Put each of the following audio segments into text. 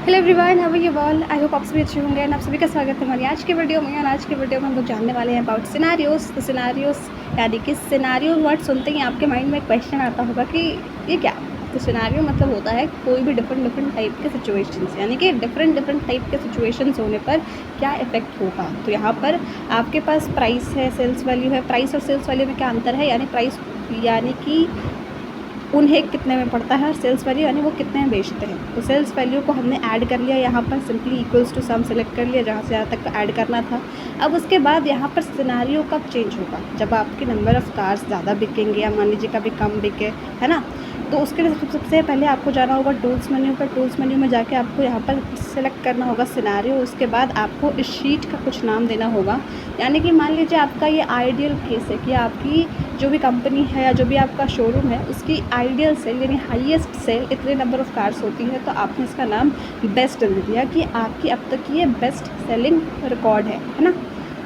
Hello everyone, how are you all. I hope आप सभी अच्छे होंगे एंड आप सभी का स्वागत है हमारी आज के वीडियो में। और आज के वीडियो में हम लोग जानने वाले हैं अबाउट सिनारियोस। तो सिनारियोस यानी कि सिनारियो वर्ड सुनते ही आपके माइंड में एक क्वेश्चन आता होगा कि ये क्या। तो सिनारियो मतलब होता है कोई भी डिफरेंट टाइप के सिचुएशंस, यानी कि डिफरेंट टाइप के सिचुएशंस होने पर क्या इफेक्ट होगा। तो यहाँ पर आपके पास प्राइस है, सेल्स वैल्यू है। प्राइस और सेल्स वैल्यू में क्या अंतर है, यानी प्राइस यानी कि उन्हें कितने में पड़ता है, और सेल्स वैल्यू यानी वो कितने में बेचते हैं। तो सेल्स वैल्यू को हमने ऐड कर लिया, यहाँ पर simply equals to sum select कर लिया जहाँ से यहाँ तक ऐड करना था। अब उसके बाद यहाँ पर सिनारियो कब चेंज होगा, जब आपके नंबर ऑफ़ कार्स ज़्यादा बिकेंगे या मान लीजिए कभी कम बिके, है ना। तो उसके लिए सबसे पहले आपको जाना होगा टूल्स मेन्यू पर। टूल्स मेन्यू में जाके आपको यहाँ पर सेलेक्ट करना होगा सिनारियो। उसके बाद आपको इस शीट का कुछ नाम देना होगा, यानी कि मान लीजिए आपका ये आइडियल केस है कि आपकी जो भी कंपनी है या जो भी आपका शोरूम है उसकी आइडियल सेल यानी हाईएस्ट सेल इतने नंबर ऑफ़ कार्स होती है। तो आपने इसका नाम बेस्ट दे दिया कि आपकी अब तक ये बेस्ट सेलिंग रिकॉर्ड है ना।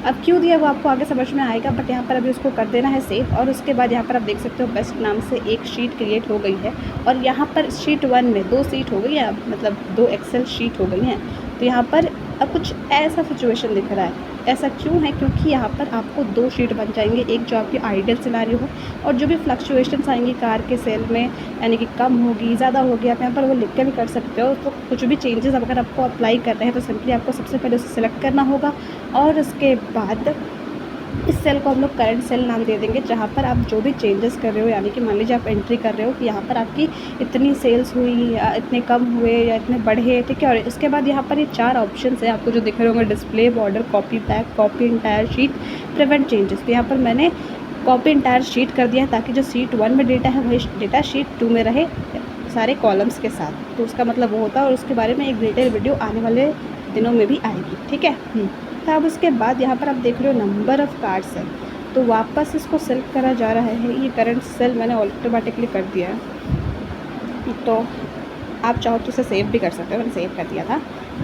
अब क्यों दिया वो आपको आगे समझ में आएगा, बट यहाँ पर अभी उसको कर देना है सेव। और उसके बाद यहाँ पर आप देख सकते हो बेस्ट नाम से एक शीट क्रिएट हो गई है। और यहाँ पर शीट 1 में 2 शीट हो गई है, मतलब 2 एक्सेल शीट हो गई हैं। तो यहाँ पर अब कुछ ऐसा सिचुएशन दिख रहा है। ऐसा क्यों है, क्योंकि यहाँ पर आपको 2 शीट बन जाएंगे, एक जो आपकी आइडियल सिनारियो हो और जो भी फ्लक्चुएशंस आएंगी कार के सेल में, यानी कि कम होगी ज़्यादा होगी, आप यहाँ पर वो लिख के भी कर सकते हो। तो कुछ भी चेंजेस अगर आपको अप्लाई कर रहे हैं तो सिंपली आपको सबसे पहले उसे सेलेक्ट करना होगा। और उसके बाद इस सेल को हम लोग करंट सेल नाम दे देंगे, जहाँ पर आप जो भी चेंजेस कर रहे हो, यानी कि मान लीजिए आप एंट्री कर रहे हो कि यहाँ पर आपकी इतनी सेल्स हुई या इतने कम हुए या इतने बढ़े, ठीक है। और इसके बाद यहाँ पर ये 4 ऑप्शन है आपको जो दिख रहे होंगे, display, border, copy back, copy entire sheet, prevent changes. तो यहाँ पर मैंने कॉपी इंटायर शीट कर दिया है ताकि जो शीट 1 में डेटा है वही डेटा शीट 2 में रहे सारे कॉलम्स के साथ। तो उसका मतलब वो होता है, और उसके बारे में एक डिटेल वीडियो आने वाले दिनों में भी आएगी, ठीक है। तो अब उसके बाद यहाँ पर आप देख रहे हो नंबर ऑफ़ कार्ड्स है, तो वापस इसको सेलेक्ट करा जा रहा है। ये करंट सेल मैंने ऑटोमेटिकली कर दिया है, तो आप चाहो तो इसे सेव भी कर सकते हो, मैंने सेव कर दिया था।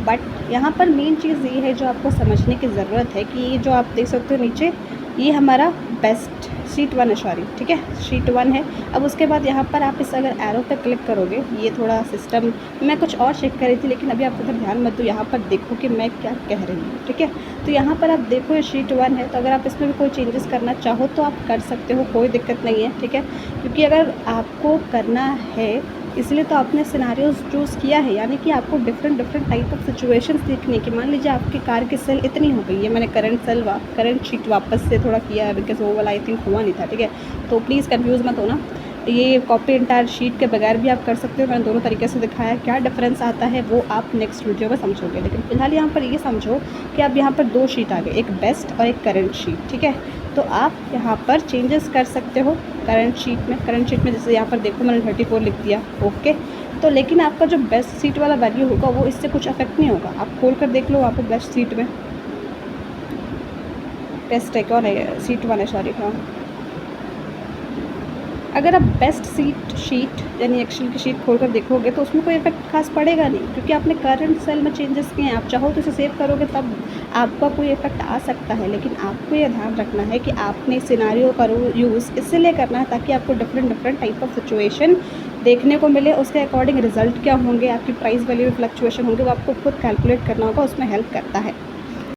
बट यहाँ पर मेन चीज़ ये है जो आपको समझने की ज़रूरत है कि ये जो आप देख सकते हो नीचे, ये हमारा बेस्ट शीट 1 है, सॉरी, ठीक है, शीट 1 है। अब उसके बाद यहाँ पर आप इस अगर एरो पे क्लिक करोगे, ये थोड़ा सिस्टम मैं कुछ और चेक कर रही थी, लेकिन अभी आप उधर ध्यान मत दो, यहाँ पर देखो कि मैं क्या कह रही हूँ, ठीक है। तो यहाँ पर आप देखो ये शीट 1 है, तो अगर आप इसमें भी कोई चेंजेस करना चाहो तो आप कर सकते हो, कोई दिक्कत नहीं है, ठीक है। क्योंकि अगर आपको करना है इसलिए तो आपने सिनारियोज चूज़ किया है, यानी कि आपको डिफरेंट टाइप ऑफ सिचुएशंस देखने की। मान लीजिए आपकी कार की सेल इतनी हो गई है, मैंने करंट शीट वापस से थोड़ा किया है बिकॉज वो वाला आई थिंक हुआ नहीं था, ठीक है। तो प्लीज़ कंफ्यूज मत होना, ये कॉपी इंटायर शीट के बगैर भी आप कर सकते हो। मैंने दोनों तरीके से दिखाया, क्या डिफरेंस आता है वो आप नेक्स्ट वीडियो में समझोगे। लेकिन फिलहाल यहाँ पर ये समझो कि अब यहाँ पर 2 शीट आ गए, एक बेस्ट और एक करंट शीट, ठीक है। तो आप यहाँ पर चेंजेस कर सकते हो करंट शीट में जैसे यहाँ पर देखो मैंने 34 लिख दिया, ओके। तो लेकिन आपका जो बेस्ट सीट वाला वैल्यू होगा वो इससे कुछ अफेक्ट नहीं होगा। आप खोल कर देख लो वहाँ पर बेस्ट सीट में, बेस्ट है कौन है, शीट 1 है, सॉरी, हाँ। अगर आप बेस्ट शीट यानी एक्सेल की शीट खोल कर देखोगे तो उसमें कोई इफेक्ट खास पड़ेगा नहीं, क्योंकि आपने करंट सेल में चेंजेस किए हैं। आप चाहो तो इसे सेव करोगे तब आपका कोई इफेक्ट आ सकता है, लेकिन आपको ये ध्यान रखना है कि आपने सिनारियो का यूज़ इसलिए करना है ताकि आपको डिफरेंट टाइप ऑफ सिचुएशन देखने को मिले। उसके अकॉर्डिंग रिजल्ट क्या होंगे, आपकी प्राइस वैल्यू में फ्लक्चुएशन होंगे, वो आपको खुद कैलकुलेट करना होगा, उसमें हेल्प करता है।